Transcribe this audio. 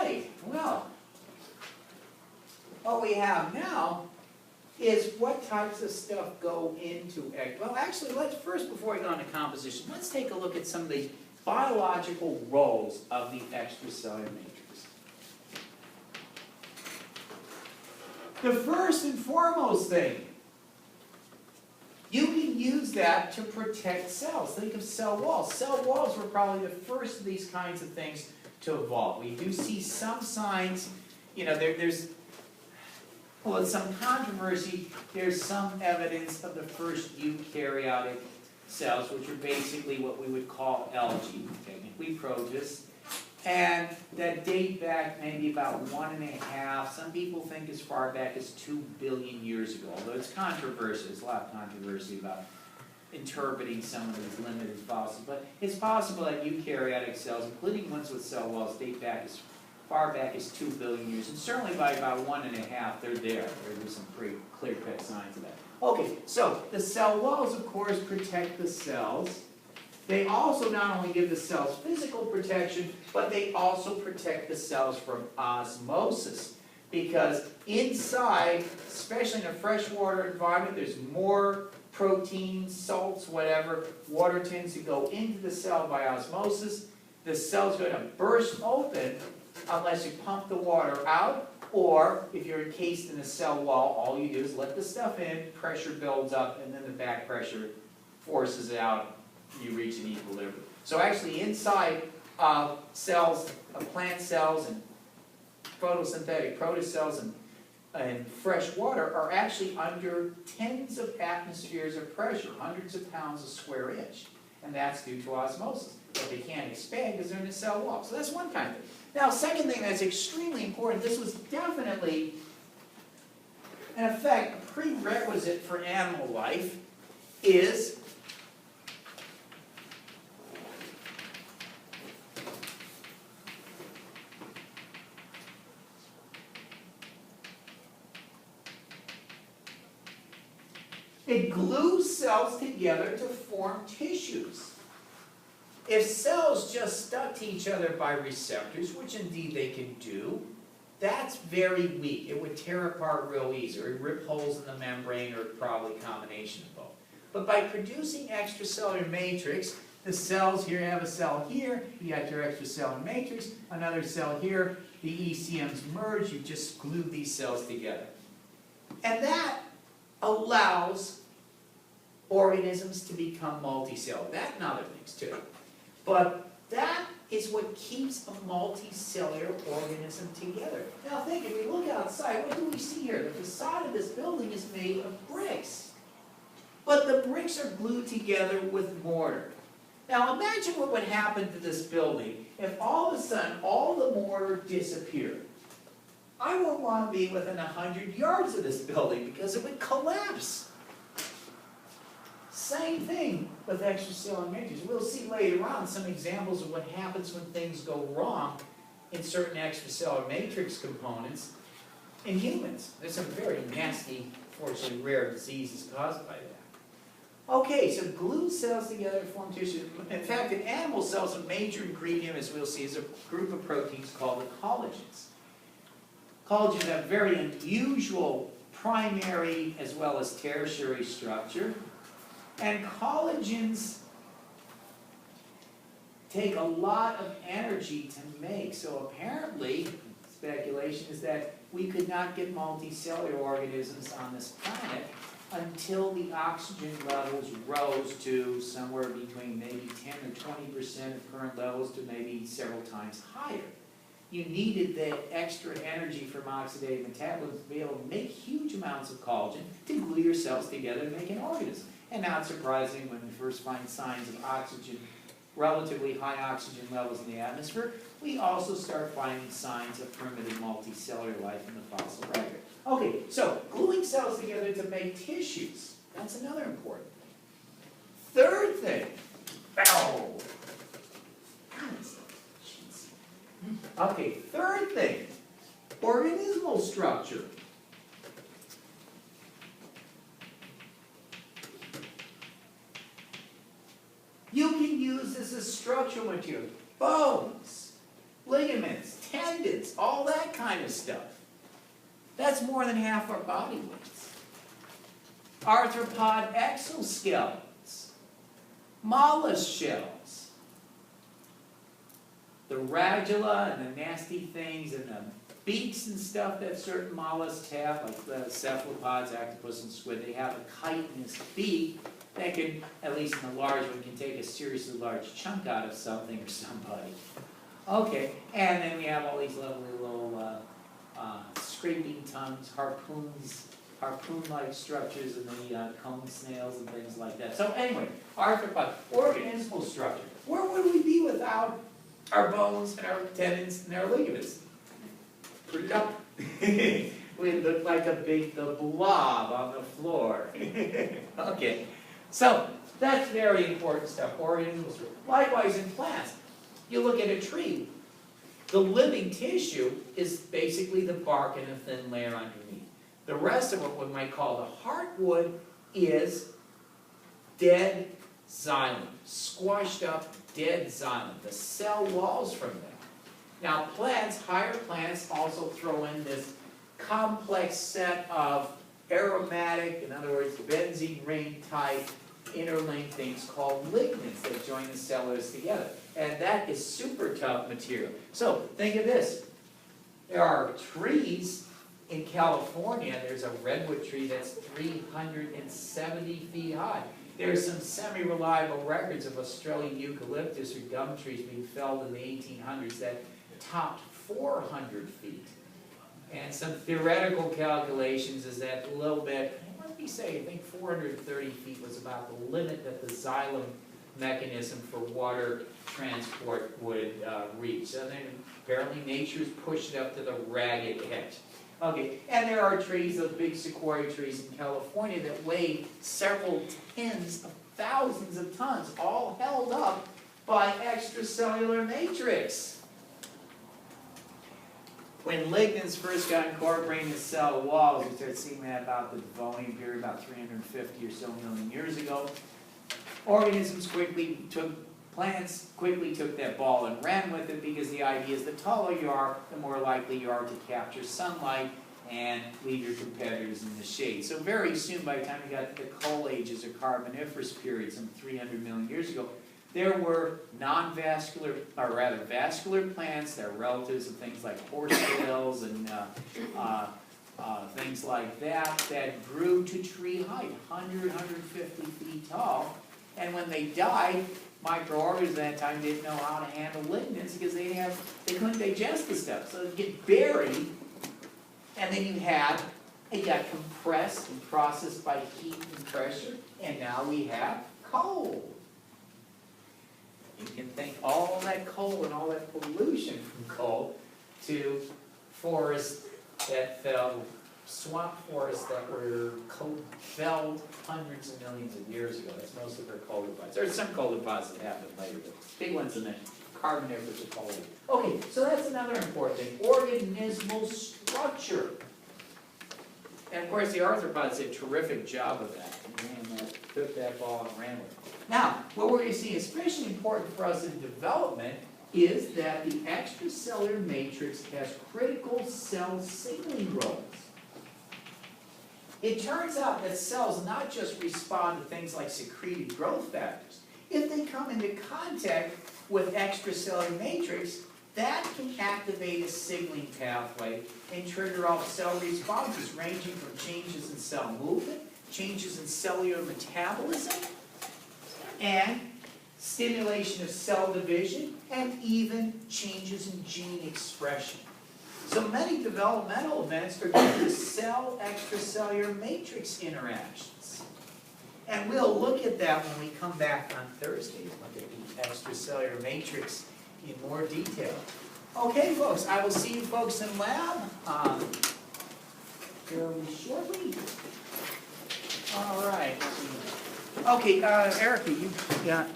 right, well, what we have now is what types of stuff go into egg. Well, actually, let's first, before we go into composition, let's take a look at some of the biological roles of the extracellular matrix. The first and foremost thing, you can use that to protect cells. Think of cell walls. Cell walls were probably the first of these kinds of things to evolve. We do see some signs, you know, there's some controversy. There's some evidence of the first eukaryotic cells, which are basically what we would call algae, technically protists, and that date back maybe about 1.5, some people think as far back as 2 billion years ago, although it's controversial. There's a lot of controversy about interpreting some of these limited fossils, but it's possible that eukaryotic cells, including ones with cell walls, date back as far back as 2 billion years, and certainly by about 1.5, they're there. There's some pretty clear-cut signs of that. Okay, so the cell walls, of course, protect the cells. They also not only give the cells physical protection, but they also protect the cells from osmosis. Because inside, especially in a freshwater environment, there's more proteins, salts, whatever. Water tends to go into the cell by osmosis. The cell's going to burst open unless you pump the water out, or if you're encased in a cell wall, all you do is let the stuff in, pressure builds up, and then the back pressure forces it out, you reach an equilibrium. So actually inside cells, plant cells and photosynthetic protocells and fresh water are actually under tens of atmospheres of pressure, hundreds of pounds a square inch. And that's due to osmosis. But they can't expand because they're in a cell wall. So that's one kind of thing. Now, second thing that's extremely important, this was definitely, in effect, a prerequisite for animal life, is it glues cells together to form tissues. If cells just stuck to each other by receptors, which indeed they can do, that's very weak. It would tear apart real easy, or rip holes in the membrane, or probably a combination of both. But by producing extracellular matrix, the cells here have a cell here, you got your extracellular matrix, another cell here, the ECMs merge, you just glue these cells together. And that allows organisms to become multicellular. That and other things too. But that is what keeps a multicellular organism together. Now think, if we look outside, what do we see here? The facade of this building is made of bricks. But the bricks are glued together with mortar. Now imagine what would happen to this building if all of a sudden all the mortar disappeared. I wouldn't want to be within 100 yards of this building because it would collapse. Same thing with extracellular matrix. We'll see later on some examples of what happens when things go wrong in certain extracellular matrix components in humans. There's some very nasty, fortunately rare diseases caused by that. Okay, so glue cells together to form tissue. In fact, in animal cells, a major ingredient, as we'll see, is a group of proteins called the collagens. Collagens have very unusual primary as well as tertiary structure. And collagens take a lot of energy to make. So apparently, speculation is that we could not get multicellular organisms on this planet until the oxygen levels rose to somewhere between maybe 10 or 20% of current levels to maybe several times higher. You needed that extra energy from oxidative metabolism to be able to make huge amounts of collagen to glue your cells together to make an organism. And not surprising when we first find signs of oxygen, relatively high oxygen levels in the atmosphere, we also start finding signs of primitive multicellular life in the fossil record. Okay, so gluing cells together to make tissues, that's another important thing. Third thing, okay, third thing, organismal structure. You can use this as structural material. Bones, ligaments, tendons. tendons, all that kind of stuff. That's more than half our body weights. Arthropod exoskeletons, mollusk shells, the radula and the nasty things and the beaks and stuff that certain mollusks have, like the cephalopods, octopus, and squid. They have a chitinous beak that can, at least in the large one, can take a seriously large chunk out of something or somebody. Okay, and then we have all these lovely little scraping tongues, harpoons, harpoon-like structures in the cone snails and things like that. So anyway, arthropod, organismal structure. Where would we be without our bones and our tendons and our ligaments? Pretty up. We look like the blob on the floor. Okay, so that's very important stuff, organismal structure. Likewise in plants, you look at a tree, the living tissue is basically the bark and a thin layer underneath. The rest of what we might call the heartwood is dead xylem, squashed up dead xylem, the cell walls from them. Now plants, higher plants also throw in this complex set of aromatic, in other words, benzene ring type interlinked things called lignins that join the cellulose together. And that is super tough material. So think of this. There are trees in California. There's a redwood tree that's 370 feet high. There's some semi-reliable records of Australian eucalyptus or gum trees being felled in the 1800s that topped 400 feet. And some theoretical calculations is that a little bit, what did he say? I think 430 feet was about the limit that the xylem mechanism for water transport would reach. So then apparently nature's pushed it up to the ragged edge. Okay, and there are trees, those big sequoia trees in California that weigh several tens of thousands of tons, all held up by extracellular matrix. When lignins first got incorporated into cell walls, we started seeing that about the Devonian period, about 350 or so million years ago. Plants quickly took that ball and ran with it because the idea is the taller you are, the more likely you are to capture sunlight and leave your competitors in the shade. So very soon, by the time we got to the coal ages or Carboniferous period, some 300 million years ago, there were non-vascular, or rather vascular plants that are relatives of things like horsetails and things like that, that grew to tree height, 100, 150 feet tall. And when they died, microorganisms at that time didn't know how to handle lignins because they couldn't digest the stuff. So it'd get buried, and then it got compressed and processed by heat and pressure, and now we have coal. You can think all that coal and all that pollution from coal to forests that fell, swamp forests that were felled hundreds of millions of years ago. That's most of our coal deposits. There's some coal deposits that happened later, but big ones in the Carboniferous are coal. Okay, so that's another important thing, organismal structure. And of course the arthropods did a terrific job of that. And took that ball and ran with it. Now, what we're going to see, especially important for us in development, is that the extracellular matrix has critical cell signaling roles. It turns out that cells not just respond to things like secreted growth factors. If they come into contact with extracellular matrix, that can activate a signaling pathway and trigger off cell responses ranging from changes in cell movement, changes in cellular metabolism, and stimulation of cell division, and even changes in gene expression. So many developmental events are due to cell-extracellular matrix interactions. And we'll look at that when we come back on Thursday, look at the extracellular matrix in more detail. Okay, folks, I will see you folks in lab fairly shortly. All right. Okay, Erica, you got.